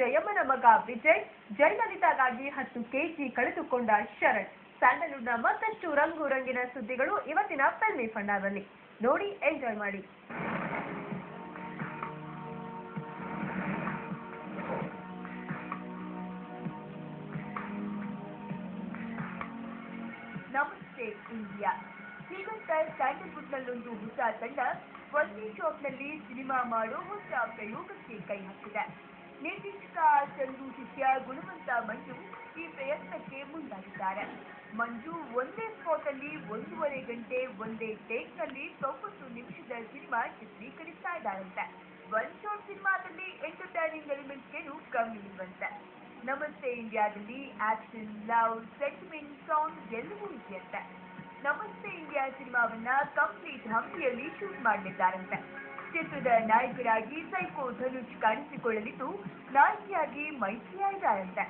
ಜಯಮ್ಮನ ಮಗ ವಿಜಯ್, ಜಯಲಲಿತಾಗಾಗಿ 10 ಕೆಜಿ ಕಳೆದುಕೊಂಡ ಶರಣ್. ಸ್ಯಾಂಡಲ್ವುಡ್ನ ಮತ್ತಷ್ಟು ರಂಗು ರಂಗಿನ ಸುದ್ದಿಗಳು ಇವತ್ತಿನ ಫಿಲ್ಮಿ ಫಂಡಾದಲ್ಲಿ. ನೋಡಿ, ಎಂಜಾಯ್ ಮಾಡಿ. ನಮಸ್ತೆ ಇಂಡಿಯಾ. ಹೀಗಂತ ಸ್ಯಾಂಡಲ್ವುಡ್ನಲ್ಲೊಂದು ಹೊಸ ತಂಡ ಒಂದೇ ಶಾಪ್ನಲ್ಲಿ ಸಿನಿಮಾ ಮಾಡೋ ಹೊಸ ಪ್ರಯೋಗಕ್ಕೆ ಕೈ ಹಾಕಿದೆ. ನಿರ್ದೇಶಕ ಚಂದು ಶಿಷ್ಯ ಗುಣವಂತ ಮಂಜು ಈ ಪ್ರಯತ್ನಕ್ಕೆ ಮುಂದಾಗಿದ್ದಾರೆ. ಮಂಜು ಒಂದೇ ಸ್ಪಾಟ್ ಅಲ್ಲಿ 1.5 ಗಂಟೆ ಒಂದೇ ಟೇಕ್ ನಲ್ಲಿ 90 ನಿಮಿಷದ ಸಿನಿಮಾ ಚಿತ್ರೀಕರಿಸ್ತಾ ಇದ್ದಾರಂತೆ. ಒನ್ ಶಾಟ್ ಸಿನಿಮಾದಲ್ಲಿ ಎಂಟರ್ಟೈನಿಂಗ್ ಎಲಿಮೆಂಟ್ಸ್ ಏನು ಕಮ್ಮಿ ಇರುವಂತೆ. ನಮಸ್ತೆ ಇಂಡಿಯಾದಲ್ಲಿ ಆಕ್ಷನ್, ಲವ್, ಸೆಂಟಿಮೆಂಟ್, ಸಾಂಗ್ ಎಲ್ಲವೂ ಇದೆಯಂತೆ. ನಮಸ್ತೆ ಇಂಡಿಯಾ ಸಿನಿಮಾವನ್ನ ಕಂಪ್ಲೀಟ್ ಹಂಪಿಯಲ್ಲಿ ಶೂಟ್ ಮಾಡಲಿದ್ದಾರಂತೆ. ಚಿತ್ರದ ನಾಯಕರಾಗಿ ಸೈಕೋ ಧನುಷ್ ಕಾಣಿಸಿಕೊಳ್ಳಲಿದ್ದು, ನಾಯಕಿಯಾಗಿ ಮೈತ್ರಿಯಾ ಇದ್ದಾರಂತೆ.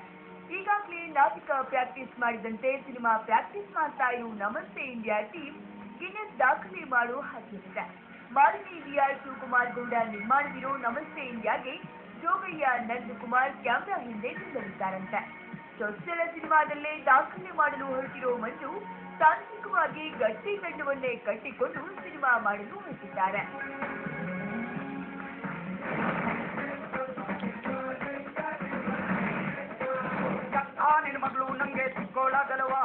ಈಗಾಗಲೇ ನಾಟಕ ಪ್ರಾಕ್ಟೀಸ್ ಮಾಡಿದಂತೆ ಸಿನಿಮಾ ಪ್ರಾಕ್ಟೀಸ್ ಮಾಡ್ತಾ ಇರೋ ನಮಸ್ತೆ ಇಂಡಿಯಾ ಟೀಮ್ ಗಿನ್ನೆಸ್ ದಾಖಲೆ ಮಾಡೋ ಹಾಕಿರುತ್ತೆ. ಮಾಲಿನಿ ಡಿಆರ್ ಶಿವಕುಮಾರ್ ಗೌಡ ನಿರ್ಮಾಣವಿರೋ ನಮಸ್ತೆ ಇಂಡಿಯಾಗೆ ಜೋಗಯ್ಯ ನಂದಕುಮಾರ್ ಕ್ಯಾಮ್ರಾ ಹಿಂದೆ ನಿಲ್ಲಲಿದ್ದಾರಂತೆ. ಚೊಚ್ಚಲ ಸಿನಿಮಾದಲ್ಲೇ ದಾಖಲೆ ಮಾಡಲು ಹೊರಟಿರೋ ಮಂಜು ತಾಂತ್ರಿಕವಾಗಿ ಗಟ್ಟಿ ತಂಡವನ್ನೇ ಕಟ್ಟಿಕೊಂಡು ಸಿನಿಮಾ ಮಾಡಲು ಹೊರಟಿದ್ದಾರೆ. ಮಗಳು ನಮ್ಗೆ ಸಿಕ್ಕೋಳಾಗಲ್ವಾ